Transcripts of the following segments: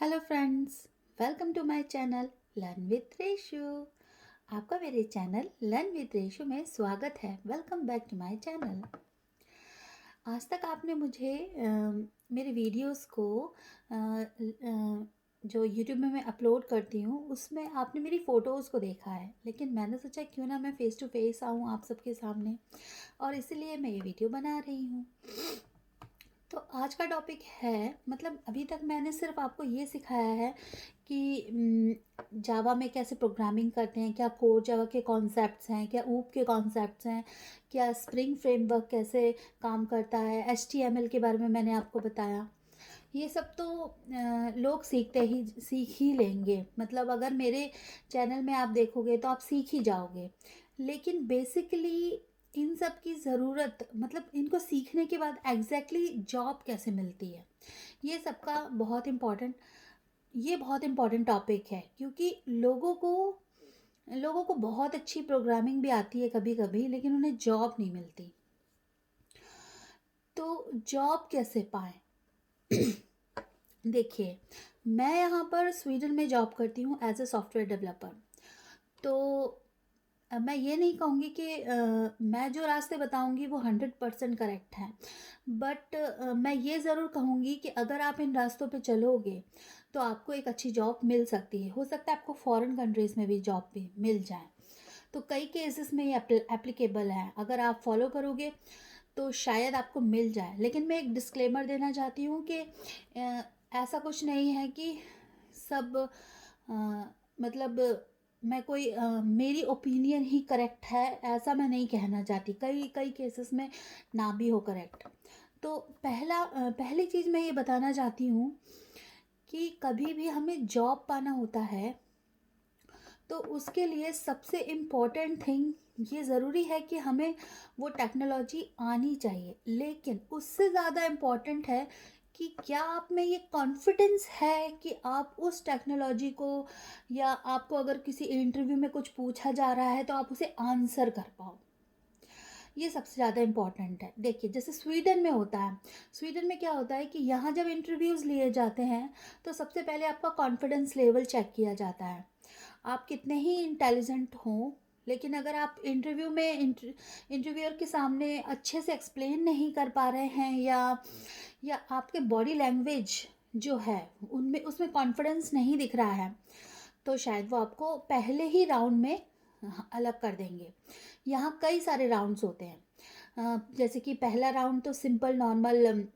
Hello friends, welcome to my channel learn with Reshu. आपका मेरे channel learn with Reshu में स्वागत है। Welcome back to my channel. आज तक आपने मुझे मेरे वीडियोस को जो यूट्यूब में मैं अपलोड करती हूँ उसमें आपने मेरी फ़ोटोज़ को देखा है, लेकिन मैंने सोचा क्यों ना मैं फ़ेस टू फेस आऊँ आप सबके सामने, और इसीलिए मैं ये वीडियो बना रही हूँ। तो आज का टॉपिक है, मतलब अभी तक मैंने सिर्फ आपको ये सिखाया है कि जावा में कैसे प्रोग्रामिंग करते हैं, क्या कोर जावा के कॉन्सेप्ट्स हैं, क्या ऊप के कॉन्सेप्ट्स हैं, क्या स्प्रिंग फ्रेमवर्क कैसे काम करता है, एचटीएमएल के बारे में मैंने आपको बताया। ये सब तो लोग सीख ही लेंगे, मतलब अगर मेरे चैनल में आप देखोगे तो आप सीख ही जाओगे। लेकिन बेसिकली इन सब की ज़रूरत, मतलब इनको सीखने के बाद एग्जैक्टली जॉब कैसे मिलती है, ये सबका बहुत इम्पॉर्टेंट टॉपिक है। क्योंकि लोगों को बहुत अच्छी प्रोग्रामिंग भी आती है कभी कभी, लेकिन उन्हें जॉब नहीं मिलती। तो जॉब कैसे पाएं? देखिए, मैं यहाँ पर स्वीडन में जॉब करती हूँ एज ए सॉफ्टवेयर डेवलपर। तो मैं ये नहीं कहूँगी कि मैं जो रास्ते बताऊँगी वो 100% करेक्ट हैं, बट मैं ये ज़रूर कहूँगी कि अगर आप इन रास्तों पे चलोगे तो आपको एक अच्छी जॉब मिल सकती है। हो सकता है आपको फॉरेन कंट्रीज़ में भी जॉब भी मिल जाए। तो कई केसेस में ये एप्लीकेबल है, अगर आप फॉलो करोगे तो शायद आपको मिल जाए। लेकिन मैं एक डिस्क्लेमर देना चाहती हूँ कि ऐसा कुछ नहीं है कि सब अ, मतलब मैं कोई मेरी ओपिनियन ही करेक्ट है, ऐसा मैं नहीं कहना चाहती। कई कई केसेस में ना भी हो करेक्ट। तो पहली चीज़ मैं ये बताना चाहती हूँ कि कभी भी हमें जॉब पाना होता है तो उसके लिए सबसे इम्पोर्टेंट थिंग ये ज़रूरी है कि हमें वो टेक्नोलॉजी आनी चाहिए। लेकिन उससे ज़्यादा इम्पोर्टेंट है कि क्या आप में ये कॉन्फिडेंस है कि आप उस टेक्नोलॉजी को, या आपको अगर किसी इंटरव्यू में कुछ पूछा जा रहा है तो आप उसे आंसर कर पाओ। ये सबसे ज़्यादा इम्पॉर्टेंट है। देखिए, जैसे स्वीडन में होता है, स्वीडन में क्या होता है कि यहाँ जब इंटरव्यूज़ लिए जाते हैं तो सबसे पहले आपका कॉन्फिडेंस लेवल चेक किया जाता है। आप कितने ही इंटेलिजेंट हों, लेकिन अगर आप इंटरव्यू में इंटरव्यूअर के सामने अच्छे से एक्सप्लेन नहीं कर पा रहे हैं, या आपके बॉडी लैंग्वेज जो है उनमें उसमें कॉन्फिडेंस नहीं दिख रहा है, तो शायद वो आपको पहले ही राउंड में अलग कर देंगे। यहाँ कई सारे राउंड्स होते हैं। जैसे कि पहला राउंड तो सिंपल नॉर्मल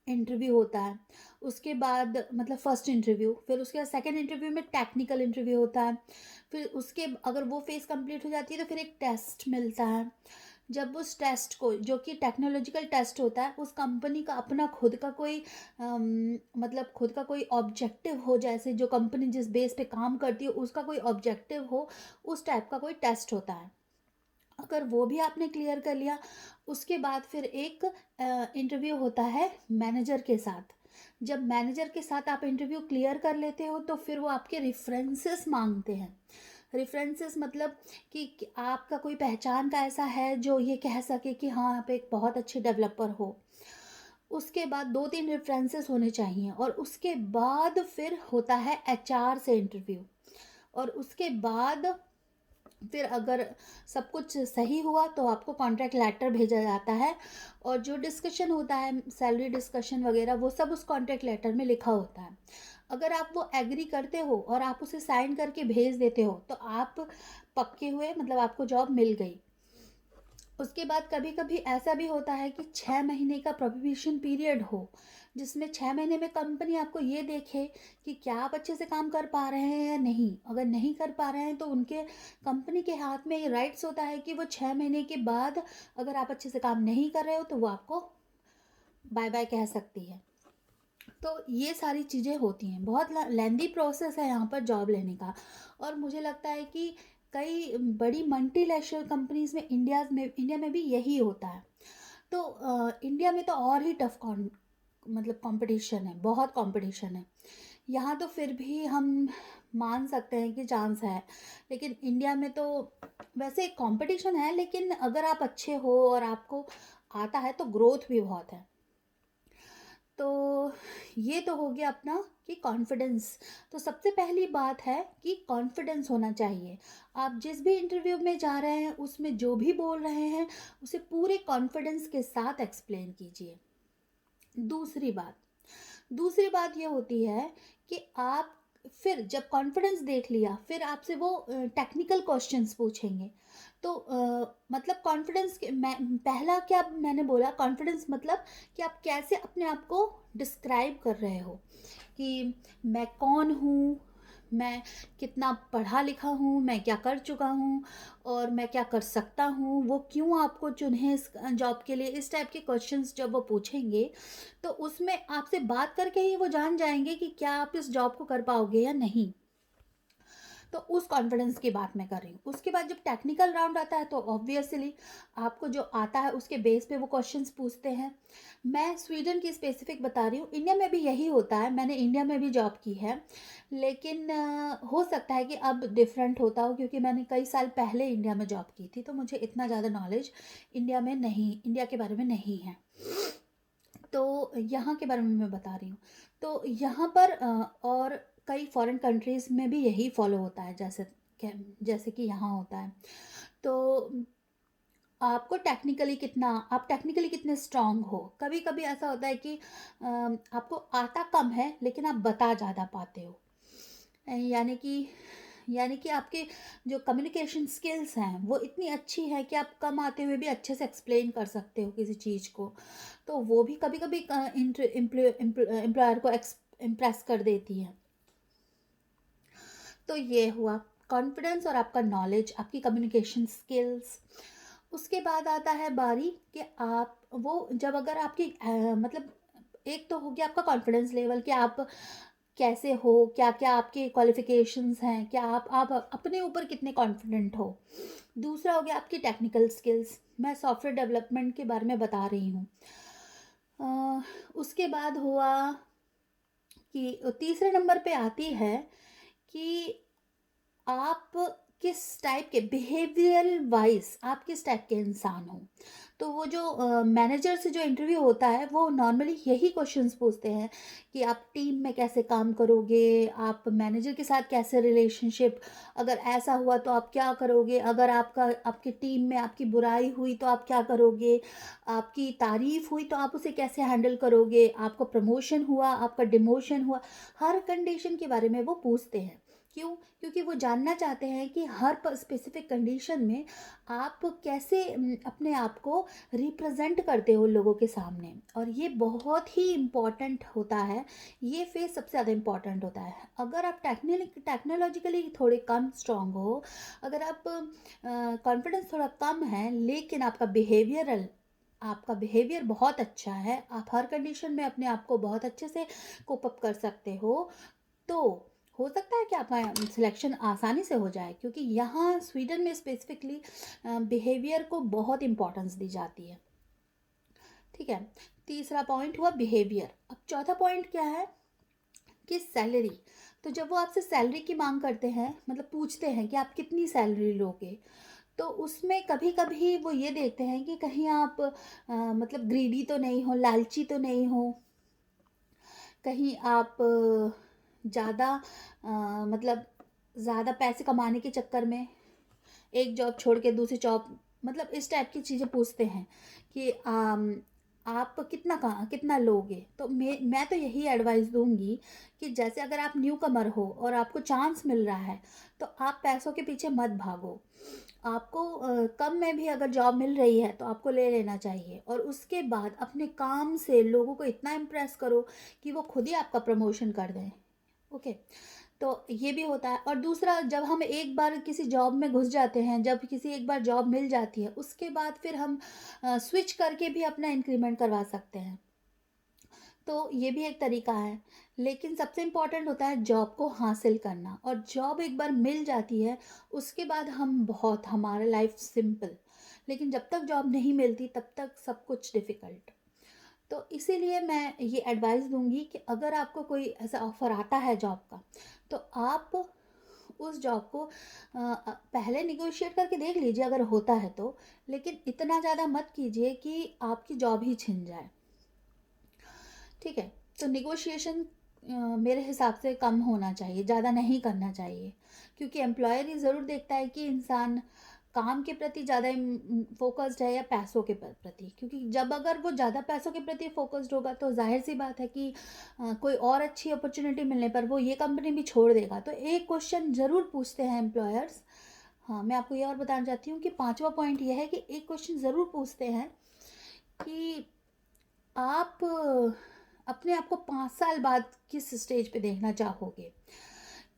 इंटरव्यू होता है। उसके बाद मतलब फर्स्ट इंटरव्यू, फिर उसके बाद सेकंड इंटरव्यू में टेक्निकल इंटरव्यू होता है। फिर उसके अगर वो फेज़ कंप्लीट हो जाती है तो फिर एक टेस्ट मिलता है। जब उस टेस्ट को, जो कि टेक्नोलॉजिकल टेस्ट होता है, उस कंपनी का अपना खुद का कोई मतलब खुद का कोई ऑब्जेक्टिव हो, जैसे जो कंपनी जिस बेस पे काम करती है उसका कोई ऑब्जेक्टिव हो, उस टाइप का कोई टेस्ट होता है। अगर वो भी आपने क्लियर कर लिया, उसके बाद फिर एक इंटरव्यू होता है मैनेजर के साथ। जब मैनेजर के साथ आप इंटरव्यू क्लियर कर लेते हो तो फिर वो आपके रेफरेंसेस मांगते हैं। रेफरेंसेस मतलब कि आपका कोई पहचान का ऐसा है जो ये कह सके कि हाँ आप एक बहुत अच्छे डेवलपर हो। उसके बाद 2-3 रेफरेंसेस होने चाहिए, और उसके बाद फिर होता है एचआर से इंटरव्यू। और उसके बाद फिर अगर सब कुछ सही हुआ तो आपको कॉन्ट्रैक्ट लेटर भेजा जाता है, और जो डिस्कशन होता है, सैलरी डिस्कशन वगैरह, वो सब उस कॉन्ट्रैक्ट लेटर में लिखा होता है। अगर आप वो एग्री करते हो और आप उसे साइन करके भेज देते हो तो आप पक्के हुए, मतलब आपको जॉब मिल गई। उसके बाद कभी कभी ऐसा भी होता है कि 6 महीने का प्रोबेशन पीरियड हो, जिसमें 6 महीने में कंपनी आपको ये देखे कि क्या आप अच्छे से काम कर पा रहे हैं या नहीं। अगर नहीं कर पा रहे हैं तो उनके कंपनी के हाथ में ये राइट्स होता है कि वो 6 महीने के बाद अगर आप अच्छे से काम नहीं कर रहे हो तो वो आपको बाय बाय कह सकती है। तो ये सारी चीज़ें होती हैं, बहुत लेंदी प्रोसेस है यहाँ पर जॉब लेने का। और मुझे लगता है कि कई बड़ी मल्टीनेशनल कंपनीज में इंडिया में भी यही होता है। तो इंडिया में तो और ही टफ मतलब कंपटीशन है, बहुत कंपटीशन है। यहाँ तो फिर भी हम मान सकते हैं कि चांस है, लेकिन इंडिया में तो वैसे कंपटीशन है, लेकिन अगर आप अच्छे हो और आपको आता है तो ग्रोथ भी बहुत है। तो ये तो हो गया अपना कि कॉन्फिडेंस। तो सबसे पहली बात है कि कॉन्फिडेंस होना चाहिए। आप जिस भी इंटरव्यू में जा रहे हैं, उसमें जो भी बोल रहे हैं, उसे पूरे कॉन्फिडेंस के साथ एक्सप्लेन कीजिए। दूसरी बात दूसरी बात ये होती है कि आप फिर जब कॉन्फिडेंस देख लिया, फिर आपसे वो टेक्निकल क्वेश्चंस पूछेंगे। तो मतलब कॉन्फिडेंस के मैं पहला क्या मैंने बोला, कॉन्फिडेंस मतलब कि आप कैसे अपने आप को डिस्क्राइब कर रहे हो कि मैं कौन हूँ, मैं कितना पढ़ा लिखा हूँ, मैं क्या कर चुका हूँ और मैं क्या कर सकता हूँ, वो क्यों आपको चुने इस जॉब के लिए। इस टाइप के क्वेश्चंस जब वो पूछेंगे, तो उसमें आपसे बात करके ही वो जान जाएंगे कि क्या आप इस जॉब को कर पाओगे या नहीं। तो उस कॉन्फिडेंस की बात मैं कर रही हूँ। उसके बाद जब टेक्निकल राउंड आता है, तो ऑब्वियसली आपको जो आता है उसके बेस पे वो क्वेश्चंस पूछते हैं। मैं स्वीडन की स्पेसिफिक बता रही हूँ, इंडिया में भी यही होता है, मैंने इंडिया में भी जॉब की है। लेकिन हो सकता है कि अब डिफरेंट होता हो, क्योंकि मैंने कई साल पहले इंडिया में जॉब की थी, तो मुझे इतना ज़्यादा नॉलेज इंडिया के बारे में नहीं है। तो यहाँ के बारे में मैं बता रही हूँ। तो यहाँ पर और कई फॉरेन कंट्रीज़ में भी यही फॉलो होता है, जैसे कि यहाँ होता है। तो आप टेक्निकली कितने स्ट्रांग हो। कभी कभी ऐसा होता है कि आपको आता कम है, लेकिन आप बता ज़्यादा पाते हो। यानी कि आपके जो कम्युनिकेशन स्किल्स हैं वो इतनी अच्छी है कि आप कम आते हुए भी अच्छे से एक्सप्लेन कर सकते हो किसी चीज़ को। तो वो भी कभी कभी एम्प्लॉयर को इम्प्रेस कर देती है। तो ये हुआ कॉन्फिडेंस और आपका नॉलेज, आपकी कम्युनिकेशन स्किल्स। उसके बाद आता है बारी कि आप वो जब अगर आपकी मतलब एक तो हो गया आपका कॉन्फिडेंस लेवल कि आप कैसे हो, क्या क्या आपके क्वालिफिकेशंस हैं, क्या आप अपने ऊपर कितने कॉन्फिडेंट हो। दूसरा हो गया आपकी टेक्निकल स्किल्स, मैं सॉफ्टवेयर डेवलपमेंट के बारे में बता रही हूँ। उसके बाद हुआ कि तीसरे नंबर पे आती है कि आप किस टाइप के बिहेवियरल वाइज आप किस टाइप के इंसान हो। तो वो जो मैनेजर से जो इंटरव्यू होता है, वो नॉर्मली यही क्वेश्चंस पूछते हैं कि आप टीम में कैसे काम करोगे, आप मैनेजर के साथ कैसे रिलेशनशिप, अगर ऐसा हुआ तो आप क्या करोगे, अगर आपकी टीम में आपकी बुराई हुई तो आप क्या करोगे, आपकी तारीफ हुई तो आप उसे कैसे हैंडल करोगे, आपको प्रमोशन हुआ, आपका डिमोशन हुआ। हर कंडीशन के बारे में वो पूछते हैं। क्यों? क्योंकि वो जानना चाहते हैं कि हर स्पेसिफिक कंडीशन में आप कैसे अपने आप को रिप्रेजेंट करते हो लोगों के सामने। और ये बहुत ही इम्पॉर्टेंट होता है। ये फेस सबसे ज़्यादा इम्पॉर्टेंट होता है। अगर आप टेक्नोलॉजिकली थोड़े कम स्ट्रांग हो, अगर आप कॉन्फिडेंस थोड़ा कम है, लेकिन आपका बिहेवियर बहुत अच्छा है, आप हर कंडीशन में अपने आप को बहुत अच्छे से कोप अप कर सकते हो, तो हो सकता है कि आपका सिलेक्शन आसानी से हो जाए। क्योंकि यहाँ स्वीडन में स्पेसिफिकली बिहेवियर को बहुत इम्पोर्टेंस दी जाती है। ठीक है, तीसरा पॉइंट हुआ बिहेवियर। अब चौथा पॉइंट क्या है कि सैलरी। तो जब वो आपसे सैलरी की मांग करते हैं, मतलब पूछते हैं कि आप कितनी सैलरी लोगे, तो उसमें कभी कभी वो ये देखते हैं कि कहीं आप मतलब ग्रीडी तो नहीं हो, लालची तो नहीं हो, कहीं आप ज़्यादा मतलब ज़्यादा पैसे कमाने के चक्कर में एक जॉब छोड़ के दूसरी जॉब, मतलब इस टाइप की चीज़ें पूछते हैं कि आप कितना लोगे। तो मैं तो यही एडवाइस दूंगी कि जैसे अगर आप न्यू कमर हो और आपको चांस मिल रहा है, तो आप पैसों के पीछे मत भागो। आपको कम में भी अगर जॉब मिल रही है तो आपको ले लेना चाहिए, और उसके बाद अपने काम से लोगों को इतना इम्प्रेस करो कि वो खुद ही आपका प्रमोशन कर दें। ओके। तो ये भी होता है। और दूसरा, जब हम एक बार किसी जॉब में घुस जाते हैं, जब किसी एक बार जॉब मिल जाती है, उसके बाद फिर हम स्विच करके भी अपना इंक्रीमेंट करवा सकते हैं। तो ये भी एक तरीका है। लेकिन सबसे इम्पॉर्टेंट होता है जॉब को हासिल करना, और जॉब एक बार मिल जाती है, उसके बाद हमारा लाइफ सिंपल। लेकिन जब तक जॉब नहीं मिलती, तब तक सब कुछ डिफ़िकल्ट। तो इसीलिए मैं ये एडवाइस दूंगी कि अगर आपको कोई ऐसा ऑफ़र आता है जॉब का, तो आप उस जॉब को पहले निगोशिएट करके देख लीजिए अगर होता है तो। लेकिन इतना ज़्यादा मत कीजिए कि आपकी जॉब ही छिन जाए। ठीक है। तो नेगोशिएशन मेरे हिसाब से कम होना चाहिए, ज़्यादा नहीं करना चाहिए, क्योंकि एम्प्लॉयर ये ज़रूर देखता है कि इंसान काम के प्रति ज़्यादा फोकस्ड है या पैसों के प्रति, क्योंकि जब अगर वो ज़्यादा पैसों के प्रति फोकस्ड होगा तो जाहिर सी बात है कि कोई और अच्छी अपॉर्चुनिटी मिलने पर वो ये कंपनी भी छोड़ देगा। तो एक क्वेश्चन ज़रूर पूछते हैं एम्प्लॉयर्स। हाँ, मैं आपको ये और बताना चाहती हूँ कि पांचवा पॉइंट ये है कि एक क्वेश्चन ज़रूर पूछते हैं कि आप अपने आप को 5 साल बाद किस स्टेज पे देखना चाहोगे।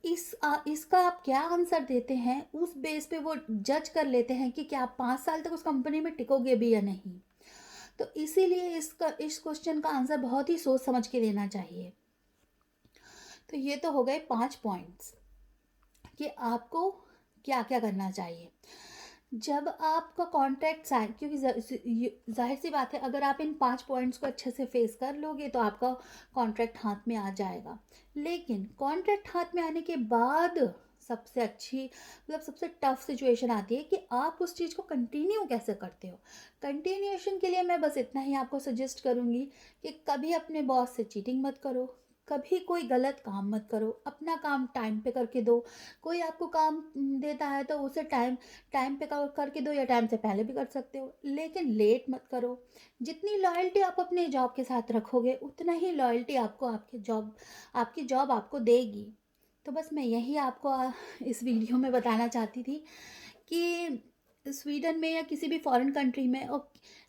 इसका आप क्या आंसर देते हैं, उस बेस पे वो जज कर लेते हैं कि क्या आप 5 साल तक उस कंपनी में टिकोगे भी या नहीं। तो इसीलिए इस क्वेश्चन का आंसर बहुत ही सोच समझ के देना चाहिए। तो ये तो हो गए 5 पॉइंट्स कि आपको क्या क्या करना चाहिए जब आपका कॉन्ट्रैक्ट साइन, क्योंकि जाहिर सी बात है अगर आप इन 5 पॉइंट्स को अच्छे से फेस कर लोगे तो आपका कॉन्ट्रैक्ट हाथ में आ जाएगा। लेकिन कॉन्ट्रैक्ट हाथ में आने के बाद सबसे अच्छी मतलब सबसे टफ सिचुएशन आती है कि आप उस चीज़ को कंटिन्यू कैसे करते हो। कंटिन्यूएशन के लिए मैं बस इतना ही आपको सजेस्ट करूँगी कि कभी अपने बॉस से चीटिंग मत करो, कभी कोई गलत काम मत करो, अपना काम टाइम पे करके दो। कोई आपको काम देता है तो उसे टाइम टाइम पे करके दो, या टाइम से पहले भी कर सकते हो, लेकिन लेट मत करो। जितनी लॉयल्टी आप अपने जॉब के साथ रखोगे उतना ही लॉयल्टी आपको आपकी जॉब आपको देगी। तो बस मैं यही आपको इस वीडियो में बताना चाहती थी कि स्वीडन में या किसी भी फॉरेन कंट्री में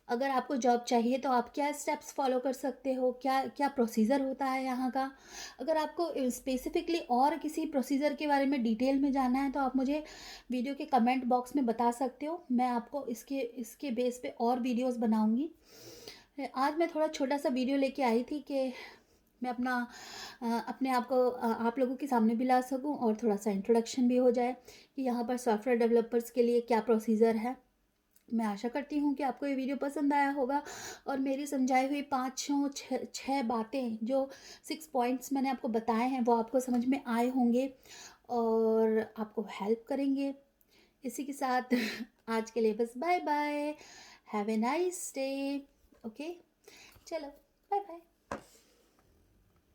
अगर आपको जॉब चाहिए तो आप क्या स्टेप्स फॉलो कर सकते हो, क्या क्या प्रोसीजर होता है यहाँ का। अगर आपको स्पेसिफिकली और किसी प्रोसीजर के बारे में डिटेल में जानना है तो आप मुझे वीडियो के कमेंट बॉक्स में बता सकते हो। मैं आपको इसके बेस पे और वीडियोस बनाऊंगी। आज मैं थोड़ा छोटा सा वीडियो लेके आई थी कि मैं अपने आप को आप लोगों के सामने भी ला सकूं और थोड़ा सा इंट्रोडक्शन भी हो जाए कि यहाँ पर सॉफ्टवेयर डेवलपर्स के लिए क्या प्रोसीजर है। मैं आशा करती हूँ कि आपको ये वीडियो पसंद आया होगा और मेरी समझाई हुई पाँचों छः बातें जो 6 पॉइंट्स मैंने आपको बताए हैं वो आपको समझ में आए होंगे और आपको हेल्प करेंगे। इसी के साथ आज के लिए बस bye bye. Have a nice day. Okay, चलो बाय बाय।